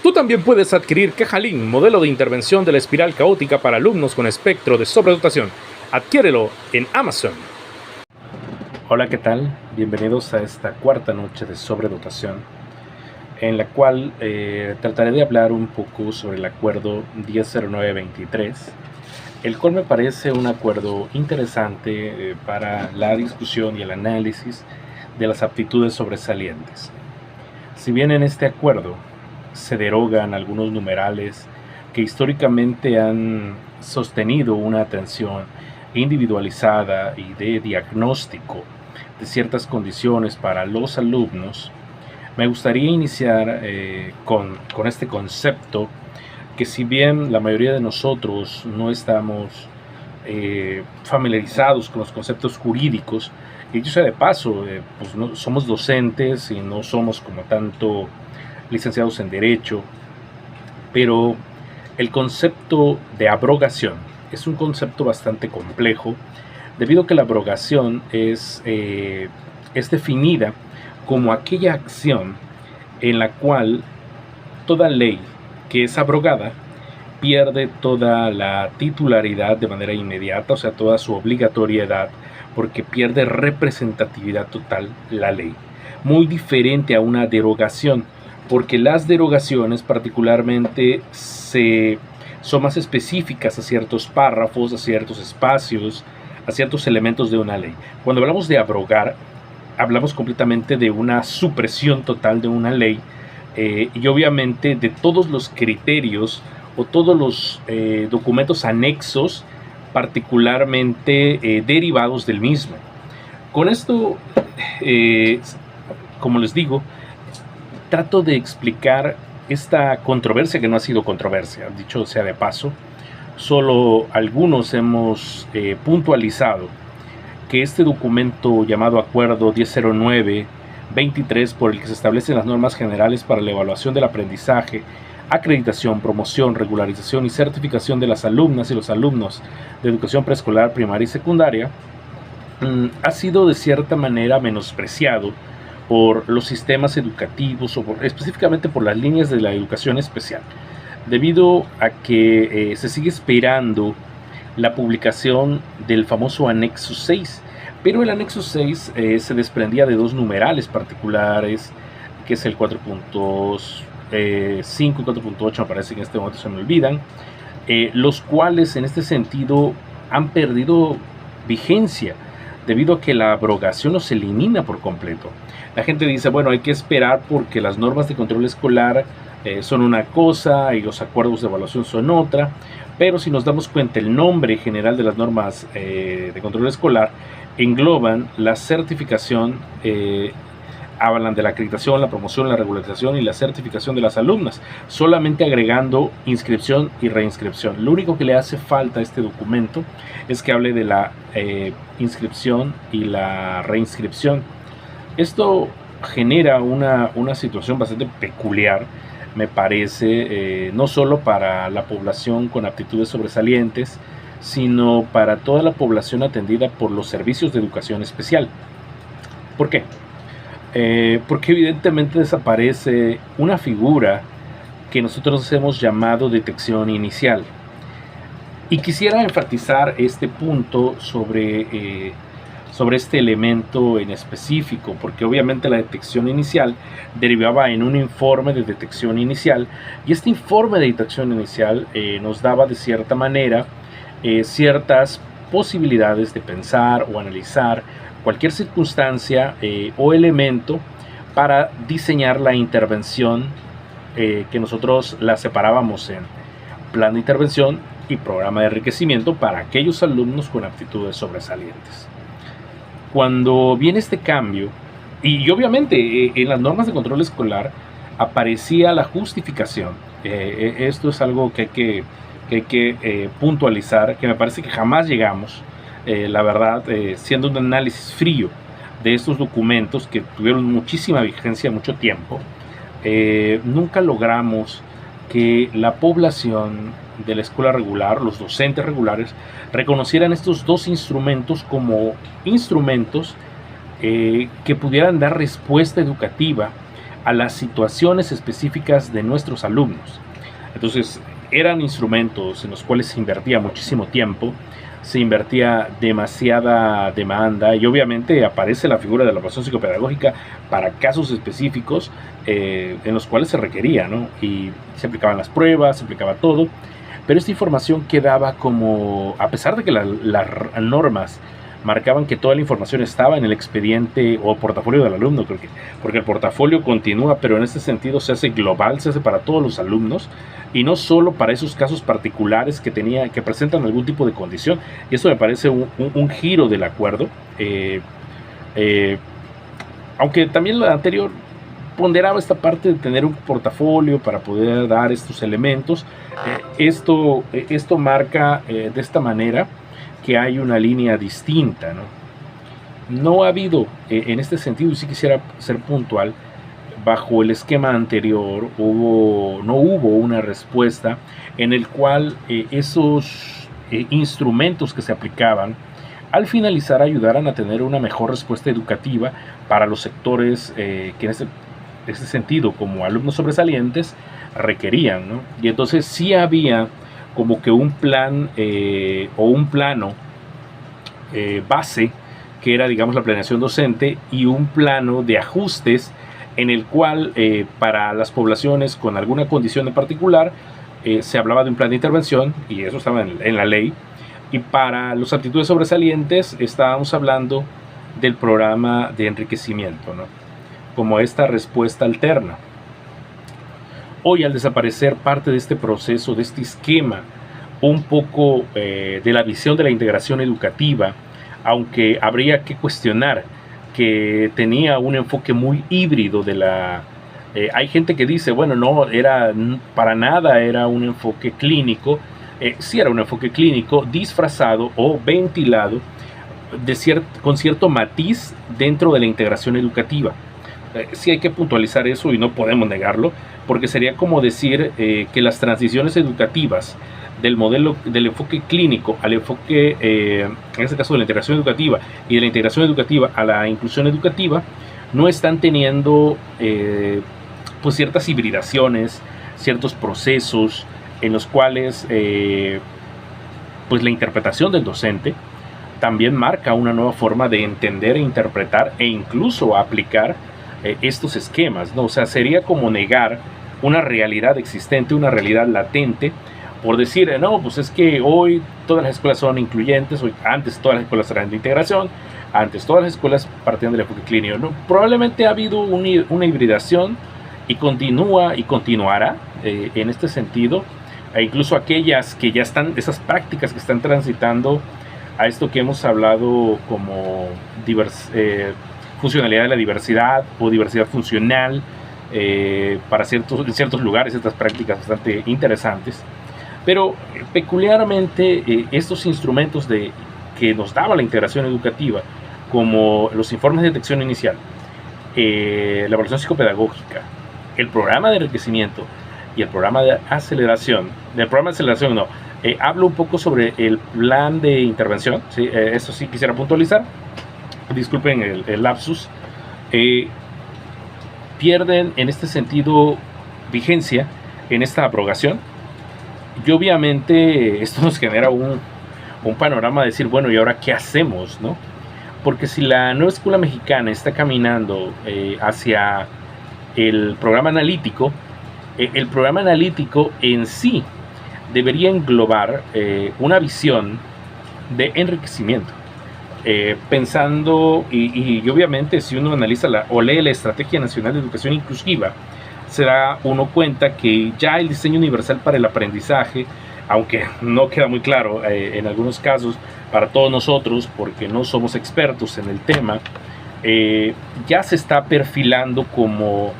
Tú también puedes adquirir Quejalín, modelo de intervención de la espiral caótica para alumnos con espectro de sobredotación. Adquiérelo en Amazon. Hola, ¿qué tal? Bienvenidos a esta cuarta noche de sobredotación, en la cual trataré de hablar un poco sobre el acuerdo 100923, el cual me parece un acuerdo interesante para la discusión y el análisis de las aptitudes sobresalientes. Si bien en este acuerdo se derogan algunos numerales que históricamente han sostenido una atención individualizada y de diagnóstico de ciertas condiciones para los alumnos, me gustaría iniciar con este concepto que, si bien la mayoría de nosotros no estamos familiarizados con los conceptos jurídicos, y dicho sea de paso, pues no somos docentes y no somos como tanto licenciados en Derecho, pero el concepto de abrogación es un concepto bastante complejo, debido a que la abrogación es definida como aquella acción en la cual toda ley que es abrogada pierde toda la titularidad de manera inmediata, o sea, toda su obligatoriedad, porque pierde representatividad total la ley. Muy diferente a una derogación, porque las derogaciones particularmente son más específicas a ciertos párrafos, a ciertos espacios, a ciertos elementos de una ley. Cuando hablamos de abrogar, hablamos completamente de una supresión total de una ley y obviamente de todos los criterios o todos los documentos anexos particularmente derivados del mismo. Con esto, como les digo, trato de explicar esta controversia que no ha sido controversia, dicho sea de paso. Solo algunos hemos puntualizado que este documento llamado Acuerdo 1009-23, por el que se establecen las normas generales para la evaluación del aprendizaje, acreditación, promoción, regularización y certificación de las alumnas y los alumnos de educación preescolar, primaria y secundaria, ha sido de cierta manera menospreciado por los sistemas educativos o específicamente por las líneas de la educación especial, debido a que se sigue esperando la publicación del famoso anexo 6, pero el anexo 6 se desprendía de dos numerales particulares, que es el 4.5 y 4.8, me parece que en este momento se me olvidan, los cuales en este sentido han perdido vigencia, debido a que la abrogación los elimina por completo. La gente dice, bueno, hay que esperar porque las normas de control escolar son una cosa y los acuerdos de evaluación son otra, pero si nos damos cuenta, el nombre general de las normas de control escolar engloban la certificación, hablan de la acreditación, la promoción, la regularización y la certificación de las alumnas, solamente agregando inscripción y reinscripción. Lo único que le hace falta a este documento es que hable de la inscripción y la reinscripción. Esto genera una situación bastante peculiar, me parece, no solo para la población con aptitudes sobresalientes, sino para toda la población atendida por los servicios de educación especial. ¿Por qué? Porque evidentemente desaparece una figura que nosotros hemos llamado detección inicial. Y quisiera enfatizar este punto sobre este elemento en específico, porque obviamente la detección inicial derivaba en un informe de detección inicial, y este informe de detección inicial nos daba de cierta manera ciertas posibilidades de pensar o analizar cualquier circunstancia o elemento para diseñar la intervención que nosotros la separábamos en plan de intervención y programa de enriquecimiento para aquellos alumnos con aptitudes sobresalientes. Cuando viene este cambio, y obviamente en las normas de control escolar aparecía la justificación, esto es algo que hay que puntualizar, que me parece que jamás llegamos, la verdad, siendo un análisis frío de estos documentos que tuvieron muchísima vigencia, mucho tiempo, nunca logramos que la población de la escuela regular, los docentes regulares, reconocieran estos dos instrumentos como instrumentos que pudieran dar respuesta educativa a las situaciones específicas de nuestros alumnos. Entonces, eran instrumentos en los cuales se invertía muchísimo tiempo, se invertía demasiada demanda y obviamente aparece la figura de la evaluación psicopedagógica para casos específicos en los cuales se requería, ¿no? Y se aplicaban las pruebas, se aplicaba todo, pero esta información quedaba como, a pesar de que las normas marcaban que toda la información estaba en el expediente o portafolio del alumno, creo que, porque el portafolio continúa, pero en este sentido se hace global, se hace para todos los alumnos y no solo para esos casos particulares que presentan algún tipo de condición. Y eso me parece un giro del acuerdo, aunque también lo anterior ponderaba esta parte de tener un portafolio para poder dar estos elementos. Esto marca de esta manera que hay una línea distinta, ¿no? No ha habido, en este sentido, y sí quisiera ser puntual, bajo el esquema anterior no hubo una respuesta en el cual esos instrumentos que se aplicaban al finalizar ayudaran a tener una mejor respuesta educativa para los sectores que en este sentido, como alumnos sobresalientes, requerían, ¿no? Y entonces sí había como que un plan o un plano base, que era, digamos, la planeación docente, y un plano de ajustes en el cual para las poblaciones con alguna condición en particular se hablaba de un plan de intervención, y eso estaba en la ley, y para los aptitudes sobresalientes estábamos hablando del programa de enriquecimiento, ¿no? Como esta respuesta alterna. Hoy, al desaparecer parte de este proceso, de este esquema, un poco de la visión de la integración educativa, aunque habría que cuestionar que tenía un enfoque muy híbrido hay gente que dice, bueno, no, para nada era un enfoque clínico. Sí era un enfoque clínico disfrazado o ventilado con cierto matiz dentro de la integración educativa. Sí hay que puntualizar eso y no podemos negarlo, porque sería como decir que las transiciones educativas del modelo del enfoque clínico al enfoque, en este caso de la integración educativa, y de la integración educativa a la inclusión educativa, no están teniendo pues ciertas hibridaciones, ciertos procesos en los cuales pues la interpretación del docente también marca una nueva forma de entender e interpretar e incluso aplicar estos esquemas, ¿no? O sea, sería como negar una realidad existente, una realidad latente, por decir, no, pues es que hoy todas las escuelas son incluyentes, antes todas las escuelas eran de integración, antes todas las escuelas partían del enfoque clínico, ¿no? Probablemente ha habido una hibridación y continúa y continuará en este sentido, e incluso aquellas que ya están, esas prácticas que están transitando a esto que hemos hablado como funcionalidad de la diversidad o diversidad funcional, en ciertos lugares, estas prácticas bastante interesantes. Pero peculiarmente estos instrumentos que nos daba la integración educativa, como los informes de detección inicial, la evaluación psicopedagógica, el programa de enriquecimiento y el programa de aceleración, hablo un poco sobre el plan de intervención, ¿sí? Eso sí quisiera puntualizar, disculpen el lapsus, pierden en este sentido vigencia en esta abrogación. Y obviamente esto nos genera un panorama de decir, bueno, ¿y ahora qué hacemos, no? Porque si la nueva escuela mexicana está caminando hacia el programa analítico, el programa analítico en sí debería englobar una visión de enriquecimiento. Pensando, y obviamente si uno analiza o lee la Estrategia Nacional de Educación Inclusiva, se da uno cuenta que ya el diseño universal para el aprendizaje, aunque no queda muy claro en algunos casos para todos nosotros, porque no somos expertos en el tema, ya se está perfilando como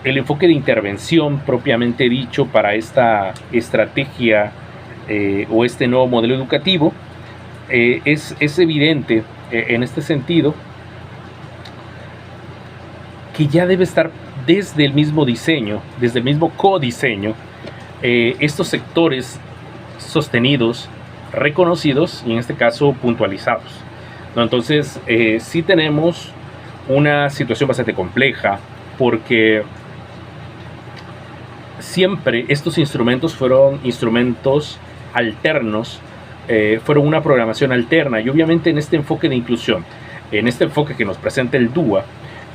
el enfoque de intervención propiamente dicho para esta estrategia o este nuevo modelo educativo. Es evidente en este sentido que ya debe estar desde el mismo diseño, desde el mismo codiseño, estos sectores sostenidos, reconocidos y en este caso puntualizados, ¿no? Entonces sí tenemos una situación bastante compleja, porque siempre estos instrumentos fueron instrumentos alternos, fueron una programación alterna, y obviamente en este enfoque de inclusión, en este enfoque que nos presenta el DUA,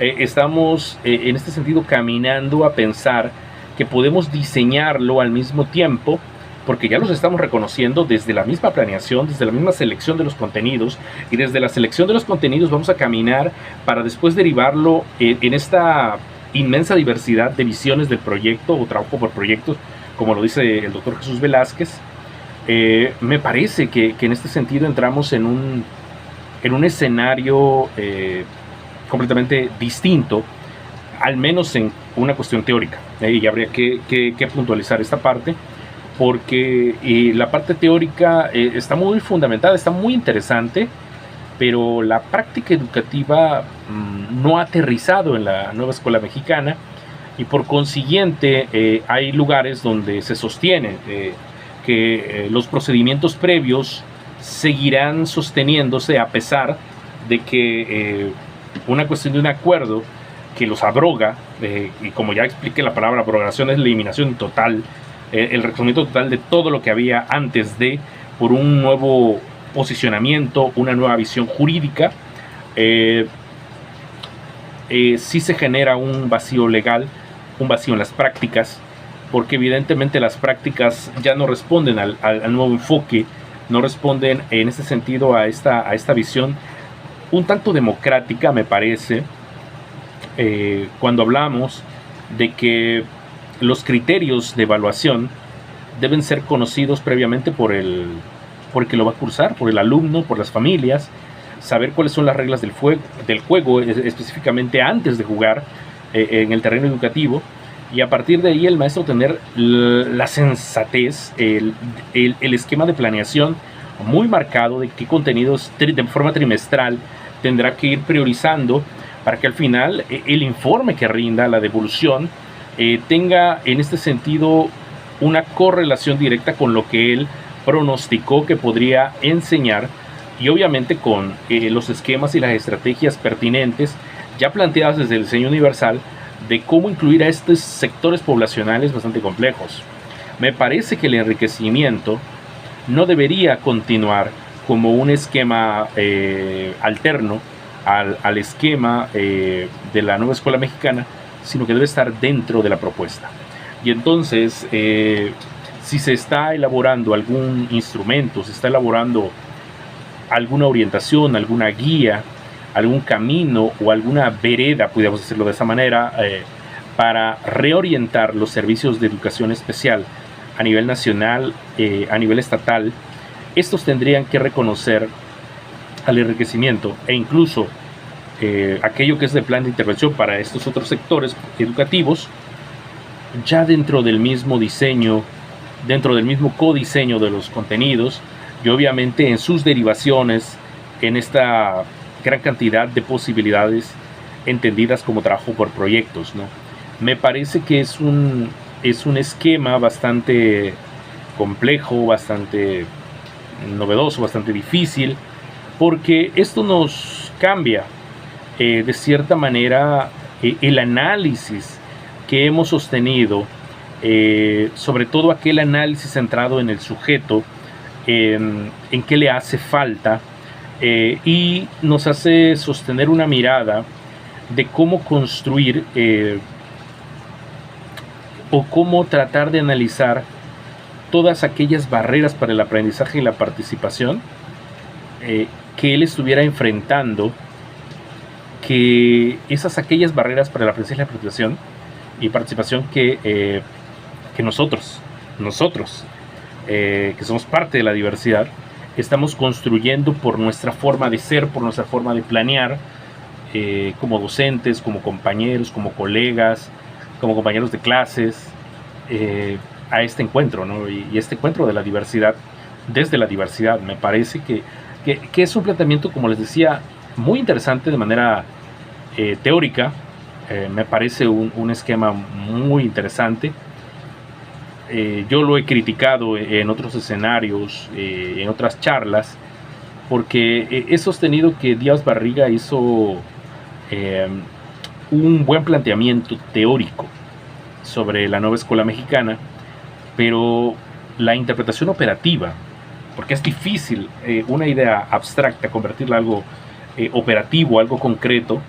estamos en este sentido caminando a pensar que podemos diseñarlo al mismo tiempo, porque ya los estamos reconociendo desde la misma planeación, desde la misma selección de los contenidos, y desde la selección de los contenidos vamos a caminar para después derivarlo en esta inmensa diversidad de visiones del proyecto o trabajo por proyectos, como lo dice el doctor Jesús Velázquez. Me parece que en este sentido entramos en un escenario completamente distinto, al menos en una cuestión teórica, y habría que puntualizar esta parte, porque la parte teórica está muy fundamentada, está muy interesante, pero la práctica educativa no ha aterrizado en la nueva escuela mexicana, y por consiguiente hay lugares donde se sostiene que los procedimientos previos seguirán sosteniéndose a pesar de que una cuestión de un acuerdo que los abroga, y como ya expliqué, la palabra abrogación es la eliminación total, el reconocimiento total de todo lo que había antes de, por un nuevo posicionamiento, una nueva visión jurídica. Sí se genera un vacío legal, un vacío en las prácticas, porque evidentemente las prácticas ya no responden al nuevo enfoque, no responden en ese sentido a esta visión un tanto democrática, me parece, cuando hablamos de que los criterios de evaluación deben ser conocidos previamente por el que lo va a cursar, por el alumno, por las familias, saber cuáles son las reglas del juego específicamente antes de jugar en el terreno educativo, y a partir de ahí el maestro tener la sensatez, el esquema de planeación muy marcado de qué contenidos de forma trimestral tendrá que ir priorizando para que al final el informe que rinda, la devolución, tenga en este sentido una correlación directa con lo que él pronosticó que podría enseñar, y obviamente con los esquemas y las estrategias pertinentes ya planteadas desde el diseño universal de cómo incluir a estos sectores poblacionales bastante complejos. Me parece que el enriquecimiento no debería continuar como un esquema alterno al esquema de la nueva escuela mexicana, sino que debe estar dentro de la propuesta. Y entonces, si se está elaborando algún instrumento, se está elaborando alguna orientación, alguna guía, algún camino o alguna vereda, podríamos decirlo de esa manera, para reorientar los servicios de educación especial a nivel nacional, a nivel estatal, estos tendrían que reconocer al enriquecimiento e incluso aquello que es de plan de intervención para estos otros sectores educativos, ya dentro del mismo diseño, dentro del mismo codiseño de los contenidos, y obviamente en sus derivaciones, en esta gran cantidad de posibilidades entendidas como trabajo por proyectos, ¿no? Me parece que es un esquema bastante complejo, bastante novedoso, bastante difícil, porque esto nos cambia de cierta manera el análisis que hemos sostenido, sobre todo aquel análisis centrado en el sujeto, en qué le hace falta, y nos hace sostener una mirada de cómo construir o cómo tratar de analizar todas aquellas barreras para el aprendizaje y la participación que él estuviera enfrentando, que aquellas barreras para el aprendizaje y la participación que nosotros que somos parte de la diversidad, estamos construyendo por nuestra forma de ser, por nuestra forma de planear, como docentes, como compañeros, como colegas, como compañeros de clases, a este encuentro, ¿no? Y este encuentro de la diversidad, desde la diversidad, me parece que es un planteamiento, como les decía, muy interesante de manera teórica. Me parece un esquema muy interesante. Yo lo he criticado en otros escenarios, en otras charlas, porque he sostenido que Díaz Barriga hizo un buen planteamiento teórico sobre la nueva escuela mexicana, pero la interpretación operativa, porque es difícil una idea abstracta convertirla en algo operativo, algo concreto,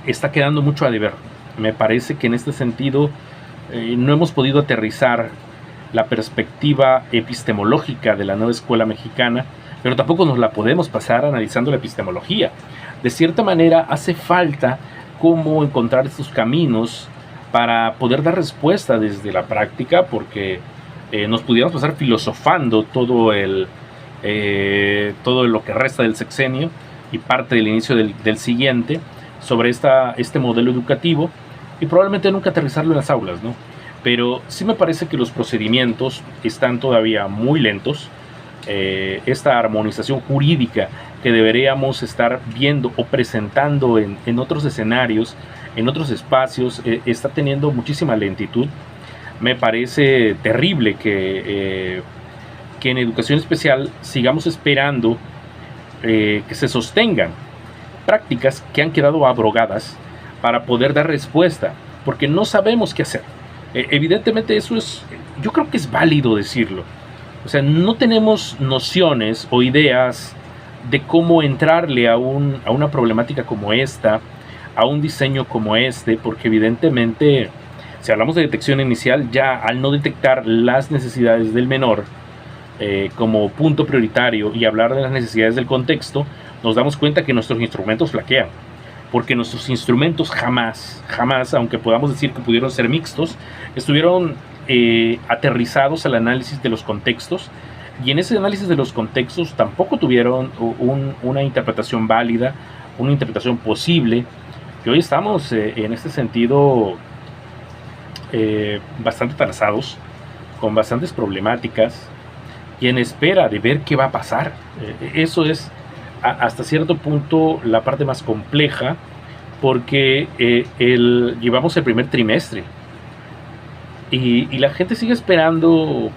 está quedando mucho a deber. Me parece que en este sentido no hemos podido aterrizar la perspectiva epistemológica de la nueva escuela mexicana, pero tampoco nos la podemos pasar analizando la epistemología. De cierta manera hace falta cómo encontrar estos caminos para poder dar respuesta desde la práctica, porque nos pudiéramos pasar filosofando todo lo que resta del sexenio y parte del inicio del siguiente sobre este modelo educativo, y probablemente nunca aterrizarlo en las aulas, ¿no? Pero sí me parece que los procedimientos están todavía muy lentos. Esta armonización jurídica que deberíamos estar viendo o presentando en otros escenarios, en otros espacios, está teniendo muchísima lentitud. Me parece terrible que en educación especial sigamos esperando que se sostengan prácticas que han quedado abrogadas para poder dar respuesta, porque no sabemos qué hacer. Evidentemente eso yo creo que es válido decirlo. O sea, no tenemos nociones o ideas de cómo entrarle a una problemática como esta, a un diseño como este, porque evidentemente, si hablamos de detección inicial, ya al no detectar las necesidades del menor como punto prioritario y hablar de las necesidades del contexto, nos damos cuenta que nuestros instrumentos flaquean. Porque nuestros instrumentos jamás, aunque podamos decir que pudieron ser mixtos, estuvieron aterrizados al análisis de los contextos, y en ese análisis de los contextos tampoco tuvieron una interpretación válida, una interpretación posible, y hoy estamos en este sentido bastante atrasados, con bastantes problemáticas, y en espera de ver qué va a pasar. Eso es hasta cierto punto la parte más compleja, porque llevamos el primer trimestre y la gente sigue esperando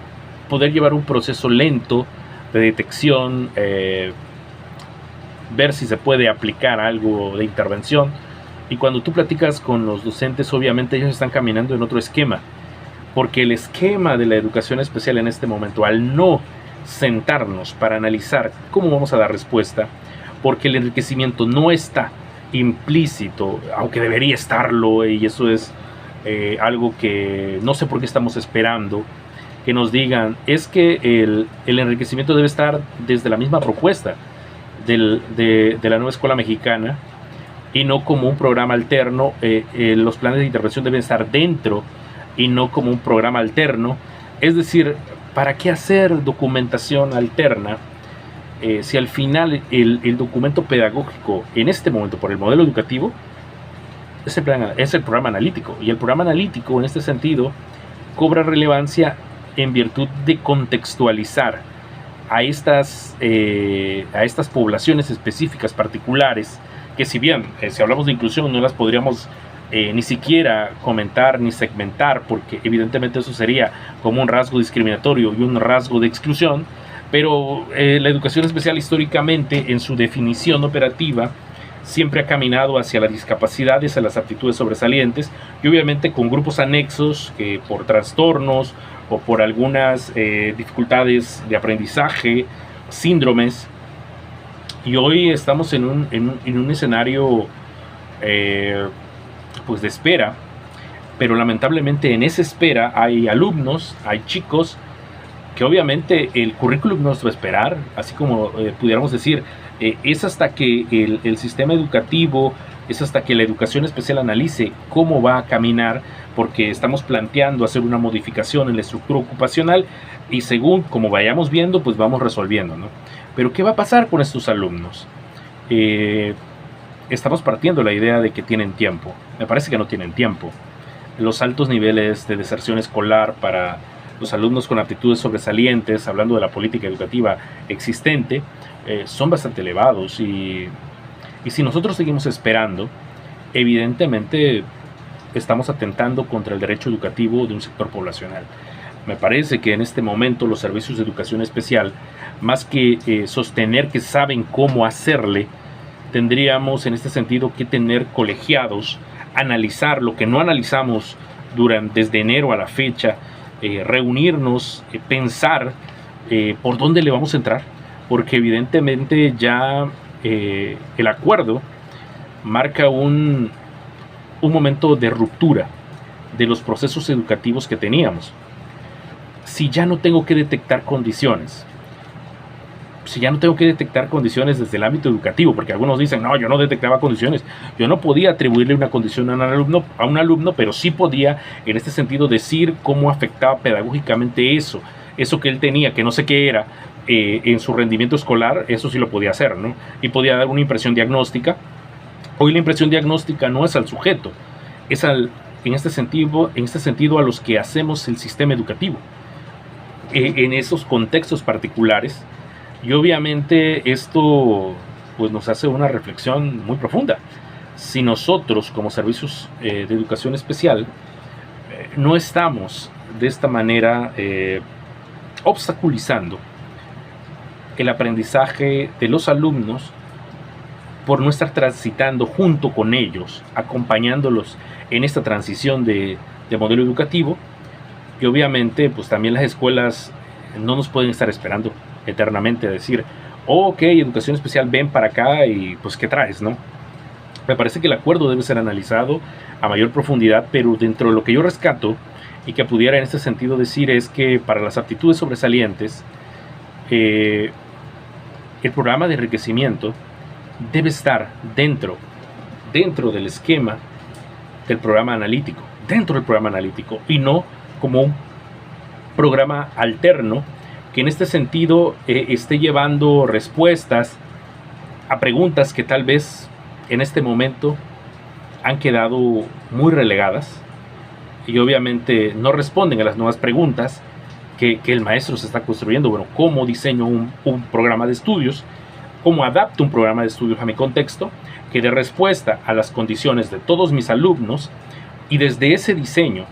poder llevar un proceso lento de detección, ver si se puede aplicar algo de intervención, y cuando tú platicas con los docentes, obviamente ellos están caminando en otro esquema, porque el esquema de la educación especial en este momento, al no sentarnos para analizar cómo vamos a dar respuesta, porque el enriquecimiento no está implícito, aunque debería estarlo, y eso es algo que no sé por qué estamos esperando que nos digan, es que el enriquecimiento debe estar desde la misma propuesta de la nueva escuela mexicana, y no como un programa alterno. Los planes de intervención deben estar dentro y no como un programa alterno. Es decir, ¿para qué hacer documentación alterna si al final el documento pedagógico en este momento por el modelo educativo es el programa analítico? Y el programa analítico en este sentido cobra relevancia en virtud de contextualizar a estas poblaciones específicas particulares, que si bien si hablamos de inclusión no las podríamos ni siquiera comentar ni segmentar, porque evidentemente eso sería como un rasgo discriminatorio y un rasgo de exclusión, pero la educación especial históricamente en su definición operativa siempre ha caminado hacia las discapacidades, a las aptitudes sobresalientes, y obviamente con grupos anexos que por trastornos o por algunas dificultades de aprendizaje, síndromes. Y hoy estamos en un escenario pues de espera, pero lamentablemente en esa espera hay alumnos, hay chicos que obviamente el currículum no nos va a esperar, así como pudiéramos decir, es hasta que el sistema educativo, es hasta que la educación especial analice cómo va a caminar, porque estamos planteando hacer una modificación en la estructura ocupacional, y según como vayamos viendo, pues vamos resolviendo, ¿no? Pero ¿qué va a pasar con estos alumnos? Estamos partiendo la idea de que tienen tiempo. Me parece que no tienen tiempo. Los altos niveles de deserción escolar para los alumnos con aptitudes sobresalientes, hablando de la política educativa existente, son bastante elevados, y si nosotros seguimos esperando, evidentemente estamos atentando contra el derecho educativo de un sector poblacional. Me parece que en este momento los servicios de educación especial, más que sostener que saben cómo hacerle, tendríamos en este sentido que tener colegiados, analizar lo que no analizamos desde enero a la fecha, reunirnos, pensar por dónde le vamos a entrar, porque evidentemente ya el acuerdo marca un momento de ruptura de los procesos educativos que teníamos. Si ya no tengo que detectar condiciones, desde el ámbito educativo, porque algunos dicen, no, yo no detectaba condiciones, yo no podía atribuirle una condición a un alumno, pero sí podía, en este sentido, decir cómo afectaba pedagógicamente eso que él tenía, que no sé qué era, en su rendimiento escolar. Eso sí lo podía hacer, ¿no? Y podía dar una impresión diagnóstica. Hoy la impresión diagnóstica no es al sujeto, es en este sentido a los que hacemos el sistema educativo, en esos contextos particulares. Y obviamente esto pues nos hace una reflexión muy profunda. Si nosotros como servicios de educación especial no estamos de esta manera obstaculizando el aprendizaje de los alumnos, por no estar transitando junto con ellos, acompañándolos en esta transición de modelo educativo, y obviamente pues también las escuelas no nos pueden estar esperando eternamente a decir, ok, educación especial, ven para acá y pues ¿qué traes?, ¿no? Me parece que el acuerdo debe ser analizado a mayor profundidad, pero dentro de lo que yo rescato y que pudiera en este sentido decir es que para las aptitudes sobresalientes, el programa de enriquecimiento debe estar dentro del esquema del programa analítico, y no como un programa alterno que en este sentido esté llevando respuestas a preguntas que tal vez en este momento han quedado muy relegadas y obviamente no responden a las nuevas preguntas que el maestro se está construyendo. Bueno, ¿cómo diseño un programa de estudios? ¿Cómo adapto un programa de estudios a mi contexto que dé respuesta a las condiciones de todos mis alumnos? Y desde ese diseño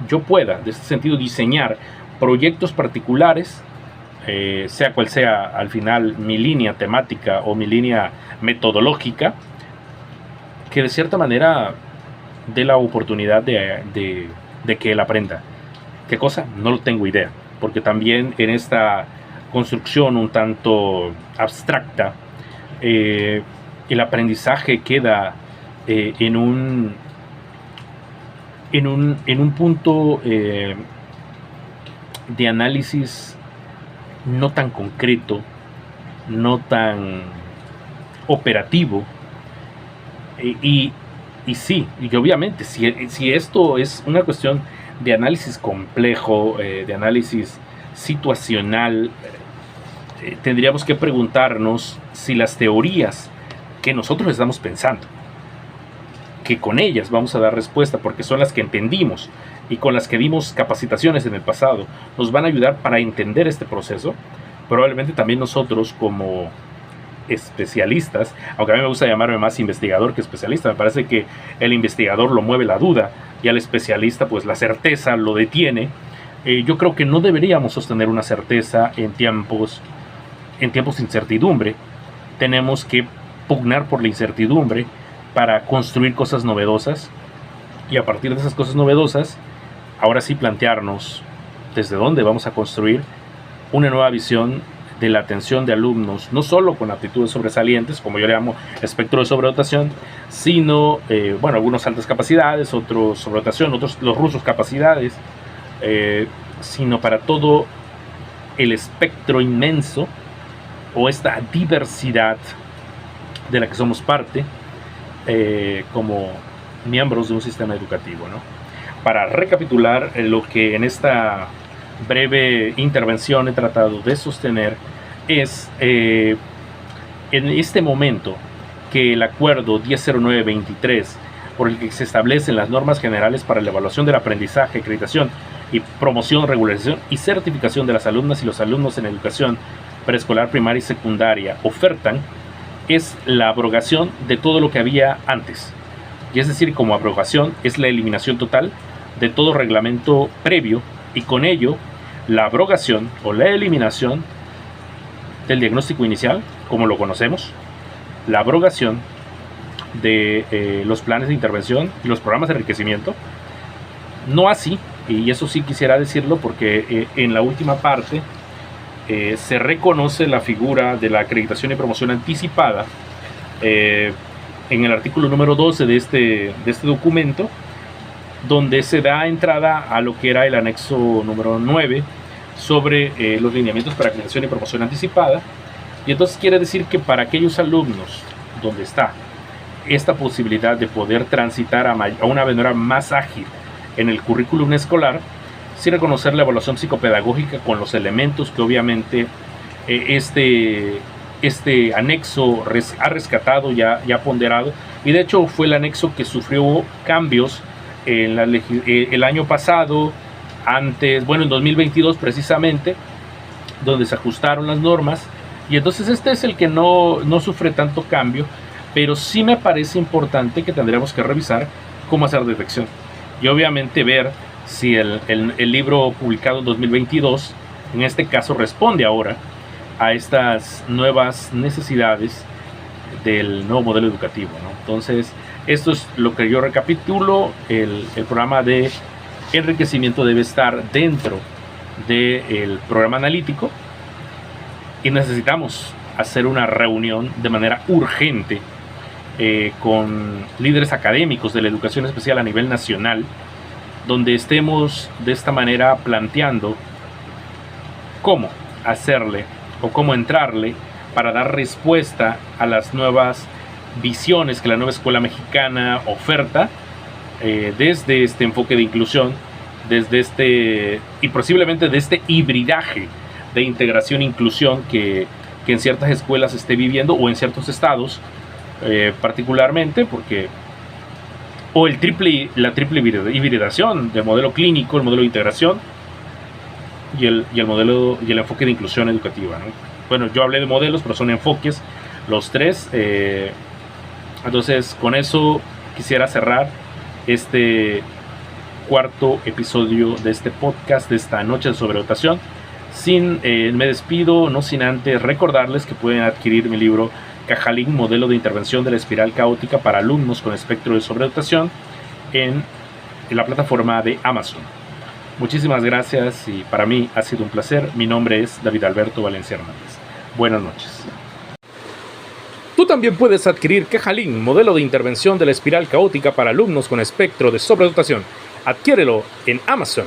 yo pueda, de este sentido, diseñar proyectos particulares, sea cual sea al final mi línea temática o mi línea metodológica, que de cierta manera dé la oportunidad de que él aprenda. ¿Qué cosa? No lo tengo idea, porque también en esta construcción un tanto abstracta, el aprendizaje queda en un punto de análisis no tan concreto, no tan operativo, y obviamente si esto es una cuestión de análisis complejo, de análisis situacional, tendríamos que preguntarnos si las teorías que nosotros estamos pensando, que con ellas vamos a dar respuesta porque son las que entendimos y con las que dimos capacitaciones en el pasado, nos van a ayudar para entender este proceso. Probablemente también nosotros como especialistas, aunque a mí me gusta llamarme más investigador que especialista, me parece que el investigador lo mueve la duda y al especialista pues la certeza lo detiene. Yo creo que no deberíamos sostener una certeza en tiempos de incertidumbre. Tenemos que pugnar por la incertidumbre para construir cosas novedosas, y a partir de esas cosas novedosas, ahora sí plantearnos desde dónde vamos a construir una nueva visión de la atención de alumnos, no solo con aptitudes sobresalientes, como yo le llamo espectro de sobredotación, sino, algunos altas capacidades, otros sobredotación, otros los rusos capacidades, sino para todo el espectro inmenso o esta diversidad de la que somos parte como miembros de un sistema educativo, ¿no? Para recapitular lo que en esta breve intervención he tratado de sostener es en este momento que el acuerdo 100923, por el que se establecen las normas generales para la evaluación del aprendizaje, acreditación y promoción, regularización y certificación de las alumnas y los alumnos en educación preescolar, primaria y secundaria ofertan, es la abrogación de todo lo que había antes. Y es decir, como abrogación es la eliminación total de todo reglamento previo y con ello la abrogación o la eliminación del diagnóstico inicial, como lo conocemos, la abrogación de los planes de intervención y los programas de enriquecimiento. No así, y eso sí quisiera decirlo porque en la última parte se reconoce la figura de la acreditación y promoción anticipada en el artículo número 12 de este documento, donde se da entrada a lo que era el anexo número 9 sobre los lineamientos para acreditación y promoción anticipada. Y entonces quiere decir que para aquellos alumnos donde está esta posibilidad de poder transitar a una manera más ágil en el currículum escolar, sí reconocer la evaluación psicopedagógica con los elementos que obviamente este anexo ha rescatado, ya ponderado, y de hecho fue el anexo que sufrió cambios en el año pasado, en 2022 precisamente, donde se ajustaron las normas, y entonces este es el que no sufre tanto cambio, pero sí me parece importante que tendríamos que revisar cómo hacer detección, y obviamente ver si el libro publicado en 2022, en este caso, responde ahora a estas nuevas necesidades del nuevo modelo educativo, ¿no? Entonces, esto es lo que yo recapitulo. El programa de enriquecimiento debe estar dentro del programa analítico y necesitamos hacer una reunión de manera urgente con líderes académicos de la educación especial a nivel nacional, donde estemos de esta manera planteando cómo hacerle o cómo entrarle para dar respuesta a las nuevas visiones que la nueva escuela mexicana oferta desde este enfoque de inclusión, desde y posiblemente de este hibridaje de integración e inclusión que en ciertas escuelas esté viviendo, o en ciertos estados particularmente, porque la triple hibridación del modelo clínico, el modelo de integración y el enfoque de inclusión educativa, ¿no? Bueno, yo hablé de modelos, pero son enfoques los tres. Entonces, con eso quisiera cerrar este cuarto episodio de este podcast de esta noche de sobredotación. Me despido, no sin antes recordarles que pueden adquirir mi libro Cajalín, modelo de intervención de la espiral caótica para alumnos con espectro de sobredotación, en la plataforma de Amazon. Muchísimas gracias y para mí ha sido un placer. Mi nombre es David Alberto Valencia Hernández. Buenas noches. Tú también puedes adquirir Cajalín, modelo de intervención de la espiral caótica para alumnos con espectro de sobredotación. Adquiérelo en Amazon.